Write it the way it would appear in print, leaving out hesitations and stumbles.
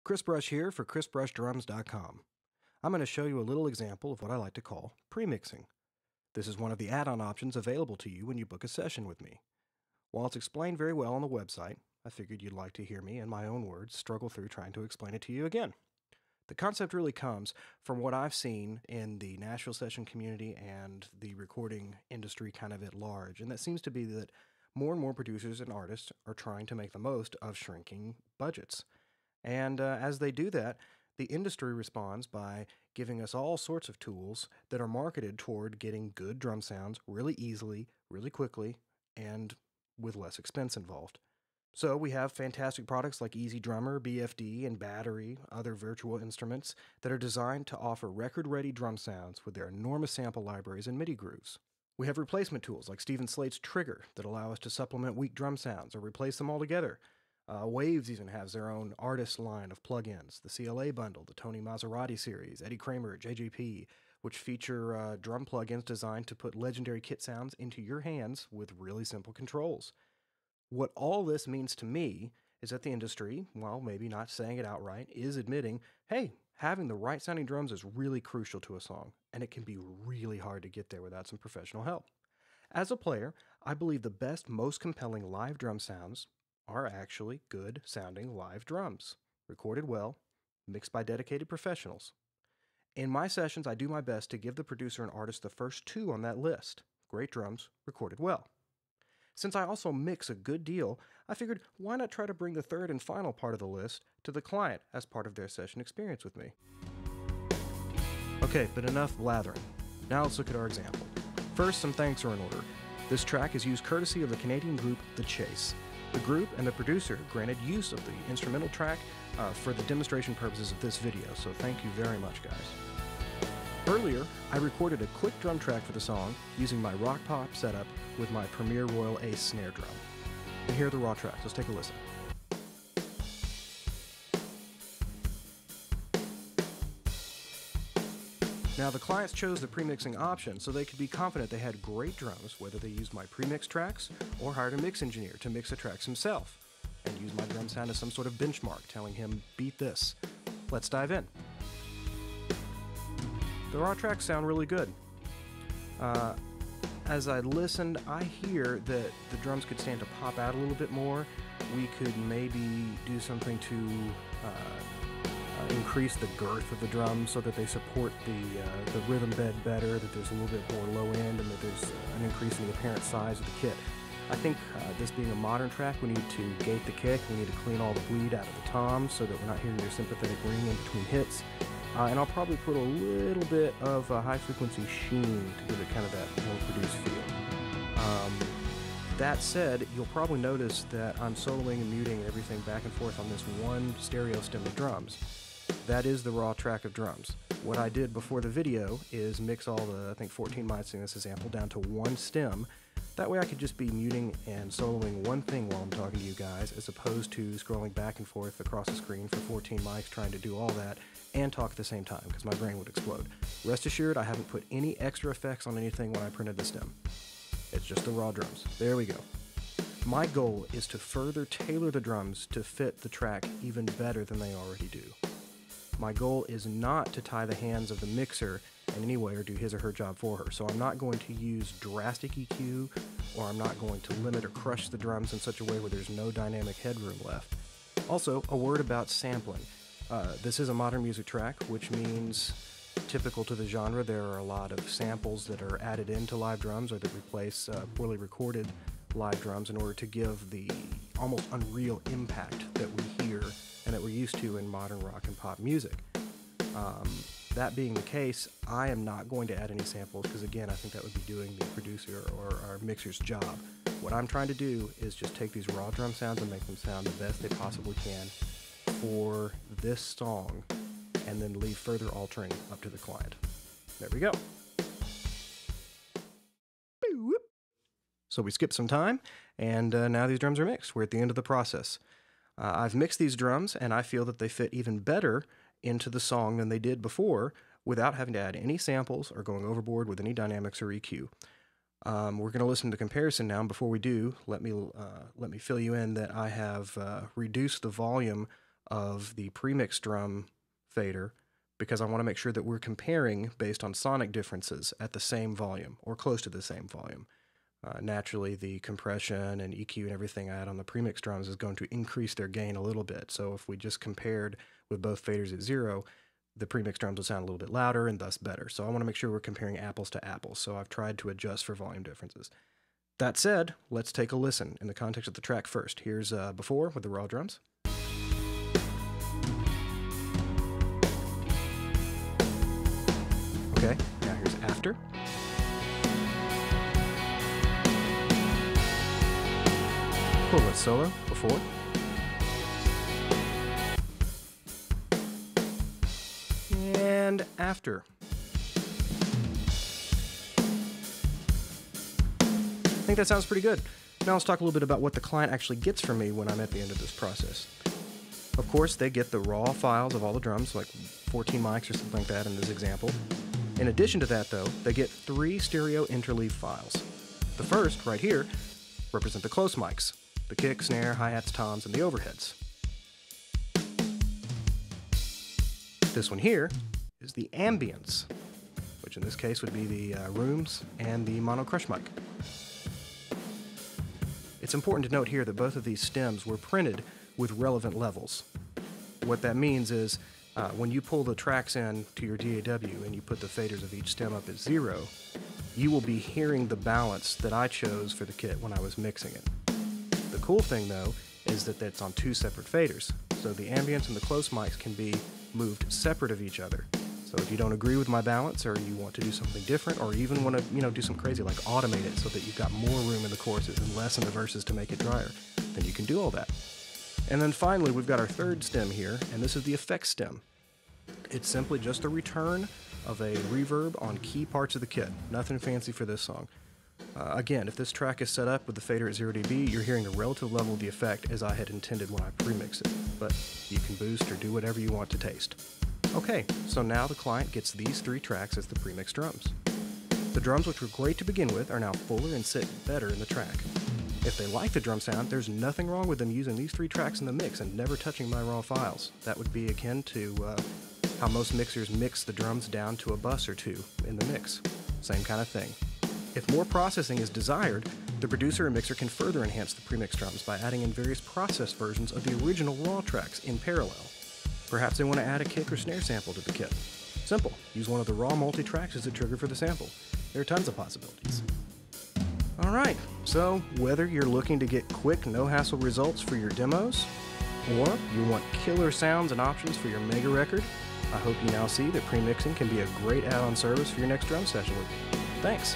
Chris Brush here for chrisbrushdrums.com. I'm going to show you a little example of what I like to call premixing. This is one of the add-on options available to you when you book a session with me. While it's explained very well on the website, I figured you'd like to hear me, in my own words, struggle through trying to explain it to you again. The concept really comes from what I've seen in the Nashville session community and the recording industry kind of at large, and that seems to be that more and more producers and artists are trying to make the most of shrinking budgets. And as they do that, the industry responds by giving us all sorts of tools that are marketed toward getting good drum sounds really easily, really quickly, and with less expense involved. So we have fantastic products like Easy Drummer, BFD, and Battery, other virtual instruments that are designed to offer record-ready drum sounds with their enormous sample libraries and MIDI grooves. We have replacement tools like Stephen Slate's Trigger that allow us to supplement weak drum sounds or replace them altogether. Waves even has their own artist line of plugins, the CLA bundle, the Tony Maserati series, Eddie Kramer, JJP, which feature drum plugins designed to put legendary kit sounds into your hands with really simple controls. What all this means to me is that the industry, while maybe not saying it outright, is admitting, hey, having the right sounding drums is really crucial to a song, and it can be really hard to get there without some professional help. As a player, I believe the best, most compelling live drum sounds are actually good sounding live drums, recorded well, mixed by dedicated professionals. In my sessions, I do my best to give the producer and artist the first two on that list, great drums, recorded well. Since I also mix a good deal, I figured why not try to bring the third and final part of the list to the client as part of their session experience with me. Okay, but enough blathering. Now let's look at our example. First, some thanks are in order. This track is used courtesy of the Canadian group The Chase. The group and the producer granted use of the instrumental track for the demonstration purposes of this video, so thank you very much, guys. Earlier, I recorded a quick drum track for the song using my Rock Pop setup with my Premier Royal Ace snare drum. And here are the raw tracks. Let's take a listen. Now, the clients chose the premixing option so they could be confident they had great drums, whether they used my premix tracks or hired a mix engineer to mix the tracks himself and use my drum sound as some sort of benchmark, telling him, beat this. Let's dive in. The raw tracks sound really good. As I listened, I hear that the drums could stand to pop out a little bit more. We could maybe do something to increase the girth of the drums so that they support the rhythm bed better, that there's a little bit more low end, and that there's an increase in the apparent size of the kit. I think this being a modern track, we need to gate the kick, we need to clean all the bleed out of the toms so that we're not hearing your sympathetic ring in between hits. And I'll probably put a little bit of a high-frequency sheen to give it kind of that more produced feel. That said, you'll probably notice that I'm soloing and muting everything back and forth on this one stereo stem of drums. That is the raw track of drums. What I did before the video is mix all the, I think, 14 mics in this example down to one stem. That way I could just be muting and soloing one thing while I'm talking to you guys, as opposed to scrolling back and forth across the screen for 14 mics trying to do all that and talk at the same time, because my brain would explode. Rest assured, I haven't put any extra effects on anything when I printed the stem. It's just the raw drums. There we go. My goal is to further tailor the drums to fit the track even better than they already do. My goal is not to tie the hands of the mixer in any way or do his or her job for her, so I'm not going to use drastic EQ, or I'm not going to limit or crush the drums in such a way where there's no dynamic headroom left. Also, a word about sampling. This is a modern music track, which means, typical to the genre, there are a lot of samples that are added into live drums or that replace poorly recorded live drums in order to give the almost unreal impact that we hear and that we're used to in modern rock and pop music. That being the case, I am not going to add any samples because, again, I think that would be doing the producer or our mixer's job. What I'm trying to do is just take these raw drum sounds and make them sound the best they possibly can for this song, and then leave further altering up to the client. There we go. So we skipped some time, and now these drums are mixed. We're at the end of the process. I've mixed these drums, and I feel that they fit even better into the song than they did before without having to add any samples or going overboard with any dynamics or EQ. We're going to listen to the comparison now, and before we do, let me fill you in that I have reduced the volume of the premixed drum fader because I want to make sure that we're comparing based on sonic differences at the same volume or close to the same volume. Naturally, the compression and EQ and everything I add on the premixed drums is going to increase their gain a little bit. So if we just compared with both faders at 0, the premixed drums will sound a little bit louder and thus better. So I want to make sure we're comparing apples to apples. So I've tried to adjust for volume differences. That said, let's take a listen in the context of the track first. Here's before with the raw drums. Okay, now here's after. Pull solo before. And after. I think that sounds pretty good. Now let's talk a little bit about what the client actually gets from me when I'm at the end of this process. Of course, they get the raw files of all the drums, like 14 mics or something like that in this example. In addition to that, though, they get 3 stereo interleave files. The first, right here, represent the close mics. The kick, snare, hi-hats, toms, and the overheads. This one here is the ambience, which in this case would be the rooms and the mono crush mic. It's important to note here that both of these stems were printed with relevant levels. What that means is when you pull the tracks in to your DAW and you put the faders of each stem up at 0, you will be hearing the balance that I chose for the kit when I was mixing it. The cool thing, though, is that it's on 2 separate faders, so the ambience and the close mics can be moved separate of each other. So if you don't agree with my balance, or you want to do something different, or even want to, do some crazy like automate it so that you've got more room in the choruses and less in the verses to make it drier, then you can do all that. And then finally, we've got our third stem here, and this is the effects stem. It's simply just a return of a reverb on key parts of the kit. Nothing fancy for this song. Again, if this track is set up with the fader at 0 dB, you're hearing the relative level of the effect as I had intended when I premixed it, but you can boost or do whatever you want to taste. Okay, so now the client gets these 3 tracks as the premixed drums. The drums, which were great to begin with, are now fuller and sit better in the track. If they like the drum sound, there's nothing wrong with them using these 3 tracks in the mix and never touching my raw files. That would be akin to how most mixers mix the drums down to a bus or 2 in the mix. Same kind of thing. If more processing is desired, the producer or mixer can further enhance the premixed drums by adding in various processed versions of the original raw tracks in parallel. Perhaps they want to add a kick or snare sample to the kit. Simple. Use one of the raw multi-tracks as a trigger for the sample. There are tons of possibilities. Alright, so whether you're looking to get quick, no-hassle results for your demos, or you want killer sounds and options for your mega record, I hope you now see that premixing can be a great add-on service for your next drum session with you. Thanks!